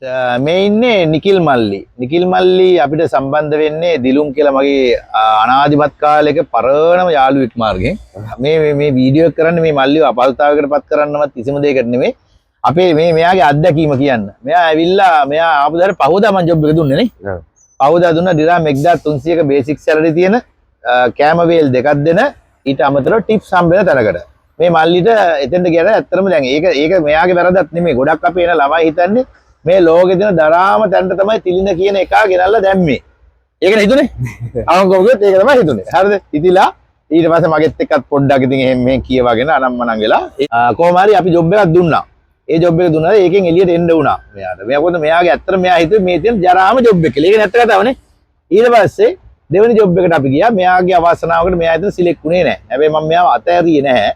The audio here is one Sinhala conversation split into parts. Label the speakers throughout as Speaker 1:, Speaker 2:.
Speaker 1: මේ ඉන්නේ නිකිල් මල්ලි. නිකිල් මල්ලි අපිට සම්බන්ධ වෙන්නේ දිලුම් කියලා මගේ අනාදිමත් කාලයක පරණම යාළුවෙක් මාර්ගෙන්. මේ වීඩියෝ එක කරන්නේ මේ මල්ලිව අපහසුතාවයකටපත් කරන්නවත් කිසිම දෙයකට නෙමෙයි. අපේ මෙයාගේ අත්දැකීම කියන්න. මෙයා ඇවිල්ලා මෙයා ආපු දාට පහුවදා මම ජොබ් එක දුන්නේ නේ. පහුවදා දුන්නා දිරාම් 1300ක බේසික් සැලරි තියෙන කෑම වේල් දෙකක් දෙන ඊට අමතරව ටිප්ස් හම්බ වෙන තැනකට. මේ මල්ලිට එතෙන්ට ගියර ඇත්තටම දැන් ඒක මෙයාගේ වැරදක් නෙමෙයි. ගොඩක් අපේ එන ළමයි හිතන්නේ මේ ලෝකෙ දෙන දරාම තැනට තමයි තිලින කියන එක ගෙනල්ලා දැම්මේ. ඒකනේ හිතුනේ. අවංකවගොත් ඒක තමයි හිතුනේ. හරිද? ඉතිලා ඊට පස්සේ මගෙත් එක්කත් පොඩ්ඩක් ඉතින් එහෙම මෙහෙන් කියවගෙන අනම්මනම් වෙලා කොහොම හරි අපි ජොබ් එකක් දුන්නා. ඒ ජොබ් එක දුන්නා ඒකෙන් එළියට එන්න වුණා මෙයාට. මෙයාට මෙයාගේ ඇත්තට මෙයා හිතුවේ මේ තියෙන ජරාම ජොබ් එක කියලා. ඒක නැත්ත කතාවනේ. ඊට පස්සේ දෙවෙනි ජොබ් එකට අපි ගියා. මෙයාගේ අවාසනාවකට මෙයා හිතුව සිලෙක්ට් වුණේ නැහැ. හැබැයි මම මෙයාව අතෑරියේ නැහැ.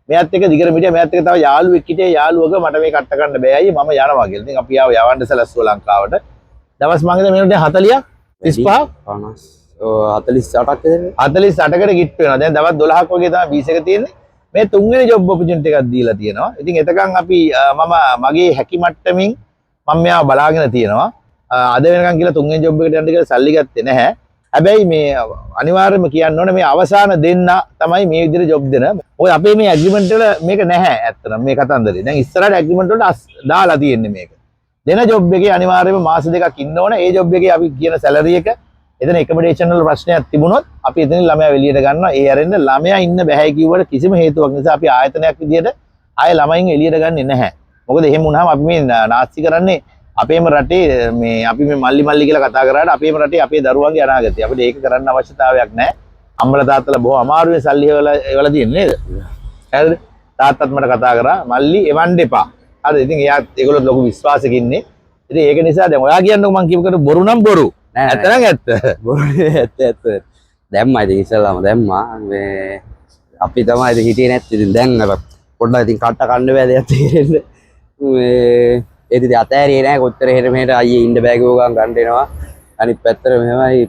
Speaker 1: මෙයාත් එක්ක දිගට මිටියා මෙයාත් එක්ක තව යාළුවෙක් හිටියේ යාළුවක මට මේ කට්ට ගන්න බෑ අයියේ මම යනවා කියලා. ඉතින් අපි ආව යවන්න සැලැස්සුව ලංකාවට. දවස් මං ඉඳන් මෙන්න 40 35 48කට ගිට් වෙනවා. දැන් දවස් 12ක් වගේ තමයි බීස් එක තියෙන්නේ. මේ තුන්වෙනි ජොබ් ඔපචුනිටි එකක් දීලා තියෙනවා. ඉතින් එතකන් අපි මගේ හැකි මට්ටමින් මම මෙයාව බලාගෙන තියෙනවා. අද වෙනකන් කියලා තුන්වෙනි ජොබ් එකට යන්න කියලා සල්ලි ගත්තේ නැහැ. හැබැයි මේ අනිවාර්යයෙන්ම කියන්න ඕනේ මේ අවසාන දෙන්න තමයි මේ විදිහට ජොබ් දෙන. මොකද අපේ මේ ඇග්‍රීමන්ට් වල මේක නැහැ ඇත්තටම මේ කතන්දරේ. දැන් ඉස්සරහට ඇග්‍රීමන්ට් වලට දාලා තියෙන්නේ මේක. දෙන ජොබ් එකේ අනිවාර්යයෙන්ම මාස දෙකක් ඉන්න ඕනේ. ඒ ජොබ් එකේ අපි කියන සැලරි එක එතන එකමඩේෂන් වල ප්‍රශ්නයක් තිබුණොත් අපි එතනින් ළමයා එළියට ගන්නවා. ඒ ඇරෙන්න ළමයා ඉන්න බෑ කිව්වට කිසිම හේතුවක් නිසා අපි ආයතනයක් විදිහට ආයෙ ළමයින් එළියට ගන්නෙ නැහැ. මොකද එහෙම වුණාම අපි මේ නාස්ති කරන්නේ අපේම රටේ මේ අපි මේ මල්ලි කියලා කතා කරාට අපේම රටේ අපේ දරුවන්ගේ අනාගතය. අපිට ඒක කරන්න අවශ්‍යතාවයක් නැහැ. අම්මලා තාත්තලා බොහොම අමාරුවෙන් සල්ලි ඒවලා තියෙන්නේ නේද? හරිද? තාත්තත් මට කතා කරා මල්ලි එවන්න එපා. හරිද? ඉතින් එයාත් ඒගොල්ලෝ ලොකු විශ්වාසකින් ඉන්නේ. ඉතින් ඒක නිසා දැන් ඔයා කියන්නකො මං කියපකට බොරු නම් බොරු. ඇත්ත නම් ඇත්ත. බොරු ඇත්ත. දැම්මා ඉතින් ඉස්සල්ලාම දැම්මා. මේ අපි තමයි ඉතින් හිටියේ නැත්තේ. ඉතින් දැන් අර පොඩ්ඩක් ඉතින් කට්ට කන්න බෑ දෙයක් තේරෙන්නේ. මේ ඒත් ඉතින් අතෑරියේ නැහැ කොච්චර එහෙට මෙහෙට අයියේ ඉන්න බෑ කිව්වම ගන්න එනවා. අනිත් පැත්තට මෙහෙමයි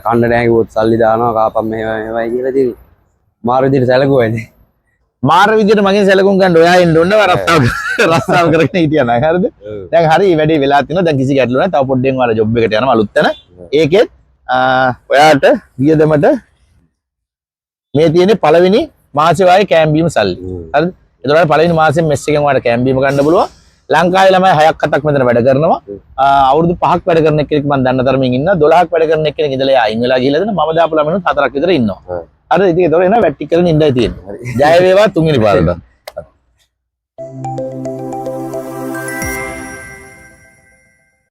Speaker 1: කන්න නැහැ කිව්වොත් සල්ලි දානවා කාපම් මෙහෙමයි කියලා ඉතින් මාර විදිහට සැලකුවා ඉතින්. මාර විදිහට මගෙන් සැලකුම් ගන්න ඔයා එන්න ඕන රස්සාව කරගෙන හිටියා නේද? හරිද? දැන් හරි වැඩේ වෙලා තිනවා. දැන් කිසි ගැටලුවක් නැහැ. තව පොඩ්ඩෙන් ඔයාලා ජොබ් එකට යනවා අලුත් තැන. ඒකෙත් ඔයාට වියදමට මේ තියෙන්නේ පළවෙනි මාසේ වායේ කැම්බීම සල්ලි. හරිද? ඒතකොට පළවෙනි මාසෙන් මෙස් එකෙන් ඔයාලට කැම්බීම ගන්න පුළුවන්. ලංකාවේ ළමයි 6ක් 7ක් මෙතන වැඩ කරනවා. අවුරුදු 5ක් වැඩ කරන කෙනෙක් මම දන්න තරමින් ඉන්නවා. 12ක් වැඩ කරන කෙනෙක් ඉඳලා අයින් වෙලා ගිහලා දෙන මම දාපු ළමයිනුත් 4ක් විතර ඉන්නවා. හරිද? ඉතින් ඒතකොට එනවා වැට්ටි කරගෙන ඉඳලා තියෙනවා. ජය වේවා තුන්වෙනි පාරට.